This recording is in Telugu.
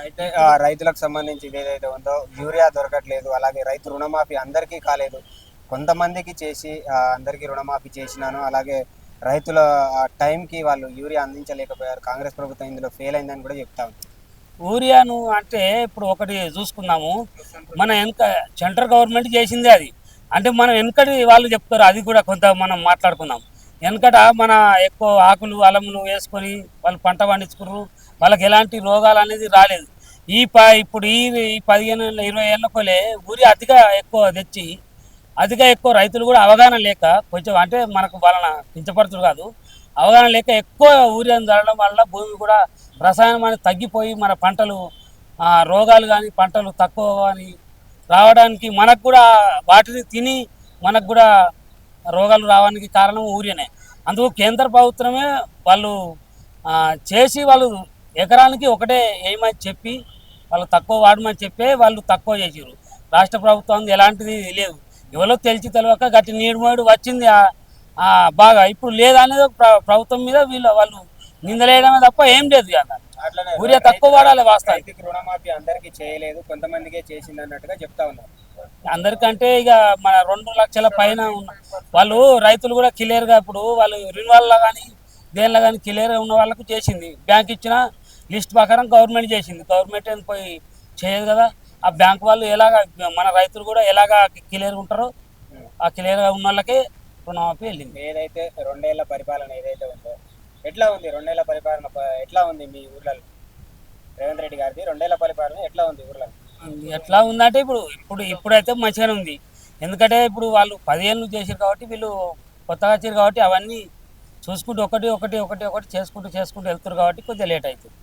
అయితే రైతులకు సంబంధించి ఏదైతే ఉందో యూరియా దొరకట్లేదు, అలాగే రైతు రుణమాఫీ అందరికీ కాలేదు, కొంతమందికి చేసి అందరికీ రుణమాఫీ చేసినాను, అలాగే రైతుల టైంకి వాళ్ళు యూరియా అందించలేకపోయారు, కాంగ్రెస్ ప్రభుత్వం ఇందులో ఫెయిల్ అయిందని కూడా చెప్తా ఉంది. యూరియాను అంటే ఇప్పుడు ఒకటి చూసుకుందాము. మన వెనక సెంట్రల్ గవర్నమెంట్ చేసిందే అది. అంటే మనం వెనకటి వాళ్ళు చెప్తారు, అది కూడా కొంత మనం మాట్లాడుకుందాం. వెనకట మన ఎక్కువ ఆకులు అలములు వేసుకొని వాళ్ళు పంట పండించుకున్నారు, వాళ్ళకి ఎలాంటి రోగాలు అనేది రాలేదు. ఇప్పుడు ఈ 15 ఏళ్ళ 20 ఏళ్ళకోలే ఊరి అతిగా ఎక్కువ తెచ్చి అతిగా ఎక్కువ రైతులు కూడా అవగాహన లేక కొంచెం అంటే మనకు వాళ్ళ కించపడుతురు కాదు, అవగాహన లేక ఎక్కువ యూరియాను చల్లడం వల్ల భూమి కూడా రసాయనం అనేది తగ్గిపోయి మన పంటలు రోగాలు కానీ పంటలు తక్కువ కానీ రావడానికి మనకు కూడా వాటిని తిని మనకు కూడా రోగాలు రావడానికి కారణం యూరియానే. అందుకు కేంద్ర ప్రభుత్వమే వాళ్ళు చేసి వాళ్ళు ఎకరానికి ఒకటే వేయమని చెప్పి వాళ్ళు తక్కువ వాడమని చెప్పే వాళ్ళు తక్కువ చేసారు. రాష్ట్ర ప్రభుత్వం ఎలాంటిది లేదు, ఎవరో తెలిసి తెలియక గట్టి నీడుమోడు వచ్చింది బాగా. ఇప్పుడు లేదనేది ప్రభుత్వం మీద వాళ్ళు నిందలేయడమే తప్ప ఏం లేదు. అట్లనే యూరియా తక్కువ వాడాలి వాస్తవానికి. రుణమాఫీ అందరికీ చేయలేదు, కొంతమందికే చేసింది అన్నట్టుగా చెప్తా ఉన్నారు. అందరికంటే ఇక మన 2 లక్షల పైన ఉన్న వాళ్ళు రైతులు కూడా క్లియర్గా ఇప్పుడు వాళ్ళు రిన్వాల్లో కానీ దేనిలో కానీ క్లియర్గా ఉన్న వాళ్ళకు చేసింది. బ్యాంక్ ఇచ్చిన లిస్ట్ ప్రకారం గవర్నమెంట్ చేసింది, గవర్నమెంట్ ఏం పోయి చేయదు కదా. ఆ బ్యాంక్ వాళ్ళు ఎలాగ మన రైతులు కూడా ఎలాగ క్లియర్గా ఉంటారో ఆ క్లియర్గా ఉన్న వాళ్ళకే రుణమాఫీ వెళ్ళింది. ఏదైతే 2 ఏళ్ల పరిపాలన ఏదైతే ఉందో ఎట్లా ఉంది? 2 ఏళ్ల పరిపాలన ఎట్లా ఉంది మీ ఊర్లలో? రేవంత్ రెడ్డి గారిది 2 ఏళ్ల పరిపాలన ఎట్లా ఉంది ఊర్లలో? ఎట్లా ఉందంటే ఇప్పుడైతే మంచిగానే ఉంది. ఎందుకంటే ఇప్పుడు వాళ్ళు 10 ఏళ్ళు చేసారు కాబట్టి వీళ్ళు కొత్తగా వచ్చారు కాబట్టి అవన్నీ చూసుకుంటూ ఒకటి చేసుకుంటూ వెళ్తారు కాబట్టి కొద్దిగా లేట్ అవుతుంది.